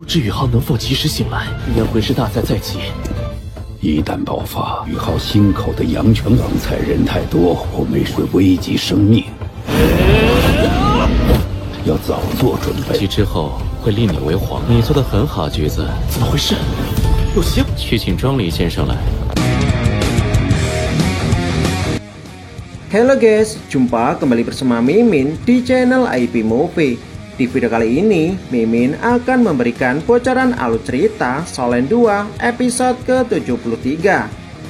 不知宇浩能否及时醒来，宴会是大灾在即。一旦爆发，宇浩心口的阳泉黄菜人太多，会危及生命，要早做准备。及之后会立你为皇。你做的很好，橘子。怎么回事？有邪！去请庄里先生来。Halo guys, jumpa kembali bersama Mimin di channel IP Movie. Di video kali ini, Mimin akan memberikan bocoran alur cerita Solen 2 episode ke-73.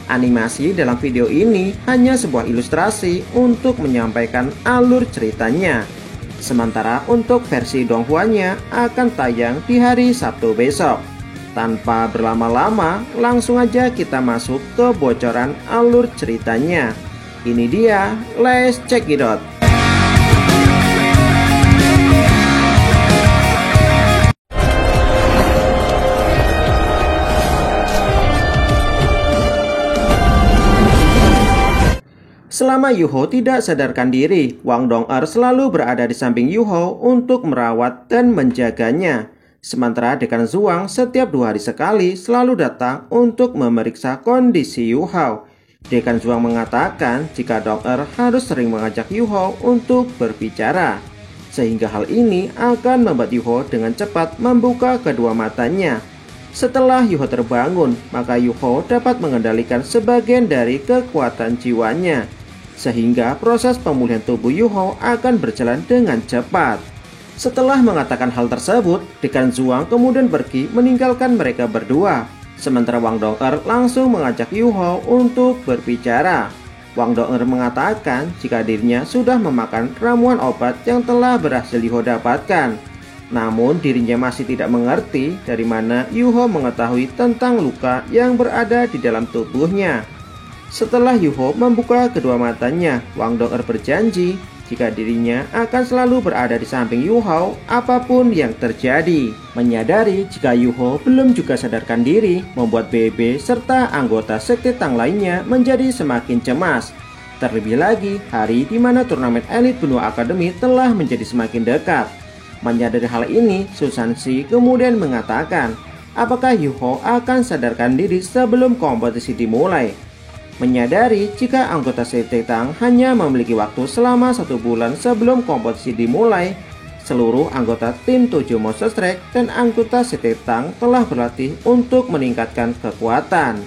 Animasi dalam video ini hanya sebuah ilustrasi untuk menyampaikan alur ceritanya. Sementara untuk versi Donghua-nya akan tayang di hari Sabtu besok. Tanpa berlama-lama, langsung aja kita masuk ke bocoran alur ceritanya. Ini dia, let's check it out. Selama Yuho tidak sadarkan diri, Wang Dong-er selalu berada di samping Yuho untuk merawat dan menjaganya. Sementara Dekan Zhuang setiap 2 hari sekali selalu datang untuk memeriksa kondisi Yuho. Dekan Zhuang mengatakan jika Dong-er harus sering mengajak Yuho untuk berbicara, sehingga hal ini akan membuat Yuho dengan cepat membuka kedua matanya. Setelah Yuho terbangun, maka Yuho dapat mengendalikan sebagian dari kekuatan jiwanya, sehingga proses pemulihan tubuh Yuho akan berjalan dengan cepat. Setelah mengatakan hal tersebut, Dekan Zhuang kemudian pergi meninggalkan mereka berdua. Sementara Wang Dong-er langsung mengajak Yuho untuk berbicara. Wang Dong-er mengatakan jika dirinya sudah memakan ramuan obat yang telah berhasil Yuho dapatkan. Namun dirinya masih tidak mengerti dari mana Yuho mengetahui tentang luka yang berada di dalam tubuhnya. Setelah Yuho membuka kedua matanya, Wang Dong-er berjanji jika dirinya akan selalu berada di samping Yuho apapun yang terjadi. Menyadari jika Yuho belum juga sadarkan diri, membuat BB serta anggota sekte Tang lainnya menjadi semakin cemas. Terlebih lagi, hari di mana turnamen elit benua akademi telah menjadi semakin dekat. Menyadari hal ini, Susan Si kemudian mengatakan, apakah Yuho akan sadarkan diri sebelum kompetisi dimulai? Menyadari jika anggota sekte Tang hanya memiliki waktu selama 1 bulan sebelum kompetisi dimulai, seluruh anggota tim 7 Monster Strike dan anggota sekte Tang telah berlatih untuk meningkatkan kekuatan.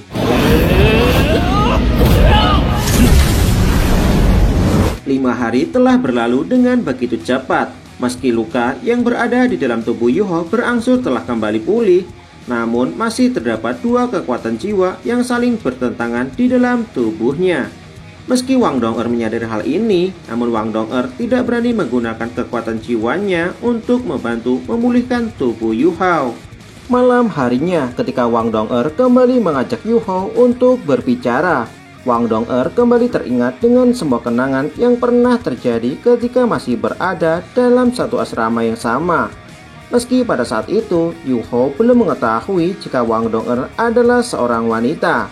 5 hari telah berlalu dengan begitu cepat. Meski luka yang berada di dalam tubuh Yuho berangsur telah kembali pulih, namun masih terdapat 2 kekuatan jiwa yang saling bertentangan di dalam tubuhnya. Meski Wang Dong-er menyadari hal ini, namun Wang Dong-er tidak berani menggunakan kekuatan jiwanya untuk membantu memulihkan tubuh Yuho. Malam harinya, ketika Wang Dong-er kembali mengajak Yuho untuk berbicara, Wang Dong-er kembali teringat dengan semua kenangan yang pernah terjadi ketika masih berada dalam satu asrama yang sama. Meski pada saat itu, Yuho belum mengetahui jika Wang Dong-er adalah seorang wanita.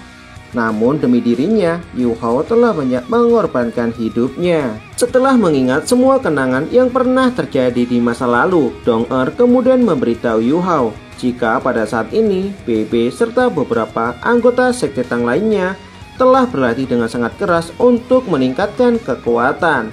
Namun demi dirinya, Yuho telah banyak mengorbankan hidupnya. Setelah mengingat semua kenangan yang pernah terjadi di masa lalu, Dong-er kemudian memberitahu Yuho jika pada saat ini, BB serta beberapa anggota sekte Tang lainnya telah berlatih dengan sangat keras untuk meningkatkan kekuatan.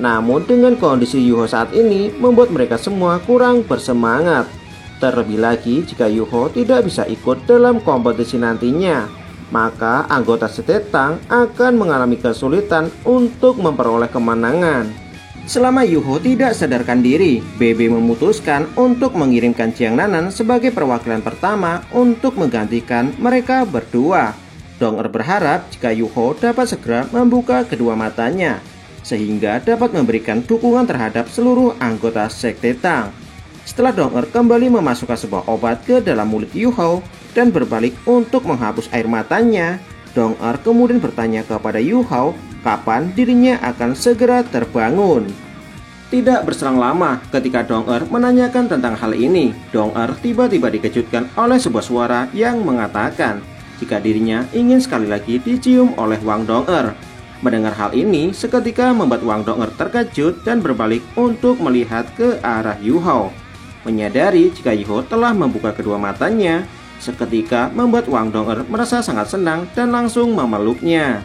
Namun dengan kondisi Yuho saat ini membuat mereka semua kurang bersemangat. Terlebih lagi jika Yuho tidak bisa ikut dalam kompetisi nantinya, maka anggota sekte Tang akan mengalami kesulitan untuk memperoleh kemenangan. Selama Yuho tidak sadarkan diri, BB memutuskan untuk mengirimkan Jiang Nanan sebagai perwakilan pertama untuk menggantikan mereka berdua. Dong-er berharap jika Yuho dapat segera membuka kedua matanya, sehingga dapat memberikan dukungan terhadap seluruh anggota sekte Tang. Setelah Dong-er kembali memasukkan sebuah obat ke dalam mulut Yuho dan berbalik untuk menghapus air matanya, Dong-er kemudian bertanya kepada Yuho kapan dirinya akan segera terbangun. Tidak berselang lama ketika Dong-er menanyakan tentang hal ini, Dong-er tiba-tiba dikejutkan oleh sebuah suara yang mengatakan jika dirinya ingin sekali lagi dicium oleh Wang Dong-er. Mendengar hal ini seketika membuat Wang Dong-er terkejut dan berbalik untuk melihat ke arah Yuho. Menyadari jika Yuho telah membuka kedua matanya, seketika membuat Wang Dong'er merasa sangat senang dan langsung memeluknya.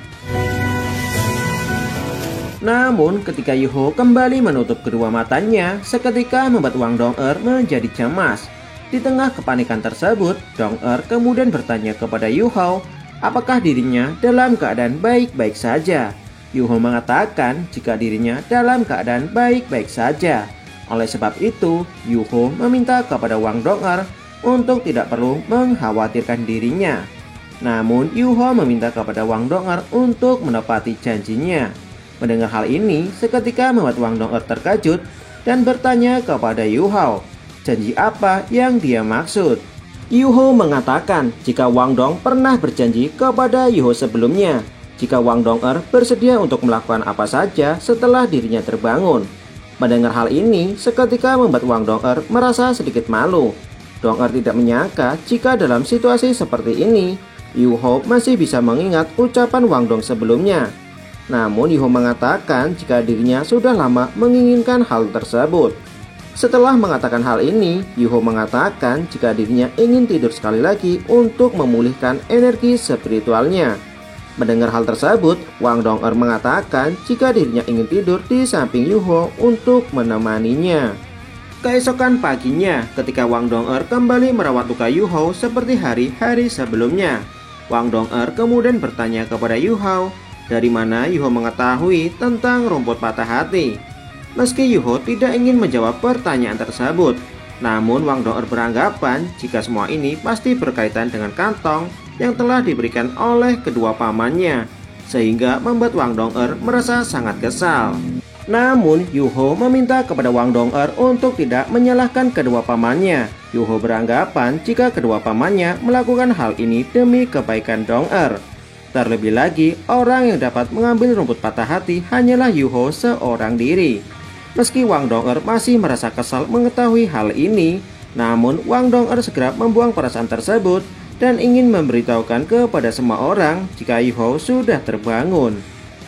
Namun ketika Yuho kembali menutup kedua matanya, seketika membuat Wang Dong'er menjadi cemas. Di tengah kepanikan tersebut, Dong'er kemudian bertanya kepada Yuho apakah dirinya dalam keadaan baik-baik saja. Yuho mengatakan jika dirinya dalam keadaan baik-baik saja. Oleh sebab itu, Yuho meminta kepada Wang Dong'er untuk tidak perlu mengkhawatirkan dirinya. Namun Yuho meminta kepada Wang Dong'er untuk menepati janjinya. Mendengar hal ini, seketika membuat Wang Dong'er terkejut dan bertanya kepada Yuho, janji apa yang dia maksud. Yuho mengatakan jika Wang Dong pernah berjanji kepada Yuho sebelumnya, jika Wang Dong'er bersedia untuk melakukan apa saja setelah dirinya terbangun. Mendengar hal ini, seketika membuat Wang Dong'er merasa sedikit malu. Dong'er tidak menyangka jika dalam situasi seperti ini, Yuho masih bisa mengingat ucapan Wang Dong sebelumnya. Namun Yuho mengatakan jika dirinya sudah lama menginginkan hal tersebut. Setelah mengatakan hal ini, Yuho mengatakan jika dirinya ingin tidur sekali lagi untuk memulihkan energi spiritualnya. Mendengar hal tersebut, Wang Dong'er mengatakan jika dirinya ingin tidur di samping Yuho untuk menemaninya. Keesokan paginya, ketika Wang Dong'er kembali merawat luka Yuho seperti hari-hari sebelumnya, Wang Dong'er kemudian bertanya kepada Yuho, dari mana Yuho mengetahui tentang rumput patah hati. Meski Yuho tidak ingin menjawab pertanyaan tersebut, namun Wang Dong'er beranggapan jika semua ini pasti berkaitan dengan kantong yang telah diberikan oleh kedua pamannya, sehingga membuat Wang Dong'er merasa sangat kesal. Namun Yuho meminta kepada Wang Dong'er untuk tidak menyalahkan kedua pamannya. Yuho beranggapan jika kedua pamannya melakukan hal ini demi kebaikan Dong'er. Terlebih lagi, orang yang dapat mengambil rumput patah hati hanyalah Yuho seorang diri. Meski Wang Dong'er masih merasa kesal mengetahui hal ini, namun Wang Dong'er segera membuang perasaan tersebut dan ingin memberitahukan kepada semua orang jika Yuho sudah terbangun.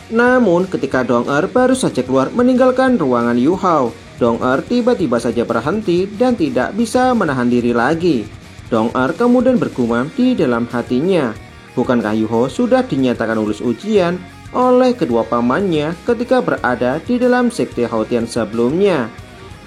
Namun ketika Dong'er baru saja keluar meninggalkan ruangan Yuho, Dong'er tiba-tiba saja berhenti dan tidak bisa menahan diri lagi. Dong'er kemudian bergumam di dalam hatinya, bukankah Yuho sudah dinyatakan lulus ujian oleh kedua pamannya ketika berada di dalam sekte Haotian sebelumnya?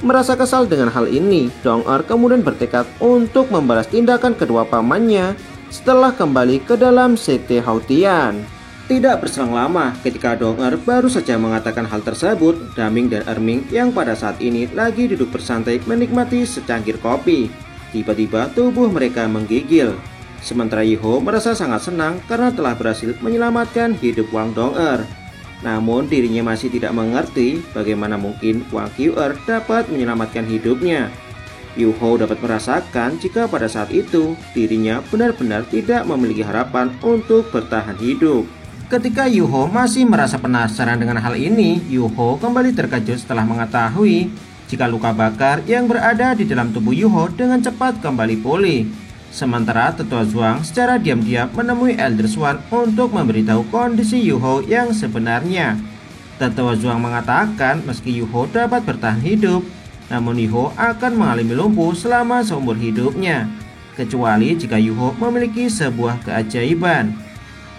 Merasa kesal dengan hal ini, Dong'er kemudian bertekad untuk membalas tindakan kedua pamannya setelah kembali ke dalam sekte Haotian. Tidak berselang lama, ketika Dong'er baru saja mengatakan hal tersebut, Daming dan Erming yang pada saat ini lagi duduk bersantai menikmati secangkir kopi. Tiba-tiba tubuh mereka menggigil. Sementara Yuho merasa sangat senang karena telah berhasil menyelamatkan hidup Wang Dong'er. Namun dirinya masih tidak mengerti bagaimana mungkin Wang Qiu'er dapat menyelamatkan hidupnya. Yuho dapat merasakan jika pada saat itu dirinya benar-benar tidak memiliki harapan untuk bertahan hidup. Ketika Yuho masih merasa penasaran dengan hal ini, Yuho kembali terkejut setelah mengetahui jika luka bakar yang berada di dalam tubuh Yuho dengan cepat kembali pulih. Sementara Tetua Zhuang secara diam-diam menemui Elder Swan untuk memberitahu kondisi Yuho yang sebenarnya. Tetua Zhuang mengatakan meski Yuho dapat bertahan hidup, namun Yuho akan mengalami lumpuh selama seumur hidupnya, kecuali jika Yuho memiliki sebuah keajaiban.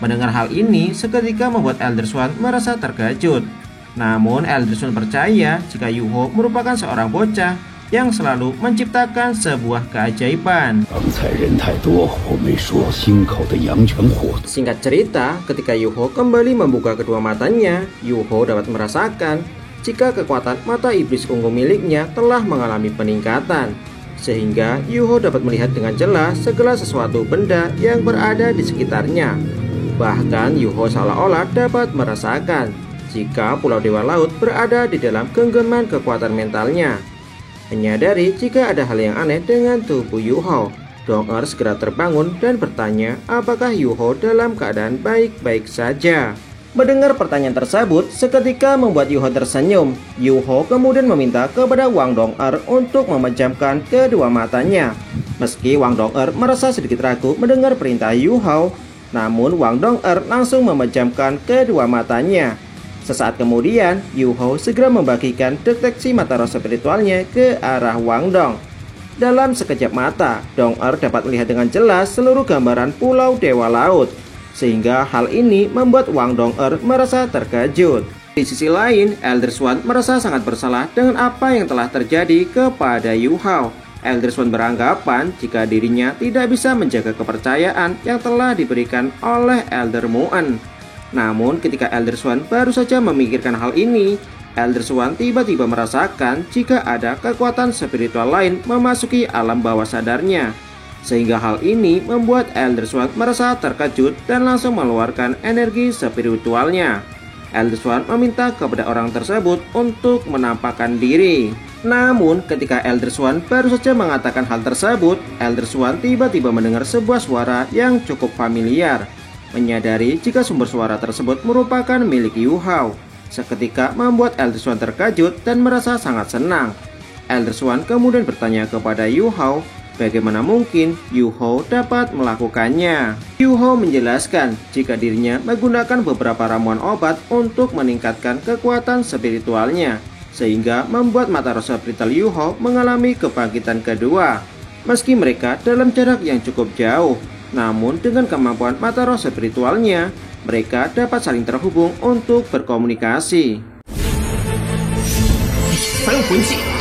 Mendengar hal ini seketika membuat Elder Swan merasa terkejut. Namun Elder Swan percaya jika Yuho merupakan seorang bocah yang selalu menciptakan sebuah keajaiban. Singkat cerita, ketika Yuho kembali membuka kedua matanya, Yuho dapat merasakan jika kekuatan mata iblis ungu miliknya telah mengalami peningkatan, sehingga Yuho dapat melihat dengan jelas segala sesuatu benda yang berada di sekitarnya. Bahkan Yuho seolah-olah dapat merasakan jika Pulau Dewa Laut berada di dalam genggaman kekuatan mentalnya. Menyadari jika ada hal yang aneh dengan tubuh Yuho, Dong'er segera terbangun dan bertanya apakah Yuho dalam keadaan baik-baik saja. Mendengar pertanyaan tersebut, seketika membuat Yuho tersenyum. Yuho kemudian meminta kepada Wang Dong'er untuk memejamkan kedua matanya. Meski Wang Dong'er merasa sedikit ragu mendengar perintah Yuho, namun Wang Dong'er langsung memejamkan kedua matanya. Sesaat kemudian, Yuho segera membagikan deteksi mata roh spiritualnya ke arah Wang Dong. Dalam sekejap mata, Dong-er dapat melihat dengan jelas seluruh gambaran Pulau Dewa Laut, sehingga hal ini membuat Wang Dong-er merasa terkejut. Di sisi lain, Elder Swan merasa sangat bersalah dengan apa yang telah terjadi kepada Yu Hao. Elder Swan beranggapan jika dirinya tidak bisa menjaga kepercayaan yang telah diberikan oleh Elder Mu'en. Namun ketika Elder Swan baru saja memikirkan hal ini, Elder Swan tiba-tiba merasakan jika ada kekuatan spiritual lain memasuki alam bawah sadarnya. Sehingga hal ini membuat Elder Swan merasa terkejut dan langsung mengeluarkan energi spiritualnya. Elder Swan meminta kepada orang tersebut untuk menampakkan diri. Namun ketika Elder Swan baru saja mengatakan hal tersebut, Elder Swan tiba-tiba mendengar sebuah suara yang cukup familiar. Menyadari jika sumber suara tersebut merupakan milik Yu Hao, seketika membuat Elder Swan terkejut dan merasa sangat senang. Elder Swan kemudian bertanya kepada Yu Hao, bagaimana mungkin Yu Hao dapat melakukannya. Yu Hao menjelaskan jika dirinya menggunakan beberapa ramuan obat untuk meningkatkan kekuatan spiritualnya, sehingga membuat mata roh spiritual Yu Hao mengalami kebangkitan kedua. Meski mereka dalam jarak yang cukup jauh, namun dengan kemampuan mata roh spiritualnya, mereka dapat saling terhubung untuk berkomunikasi. 三魂技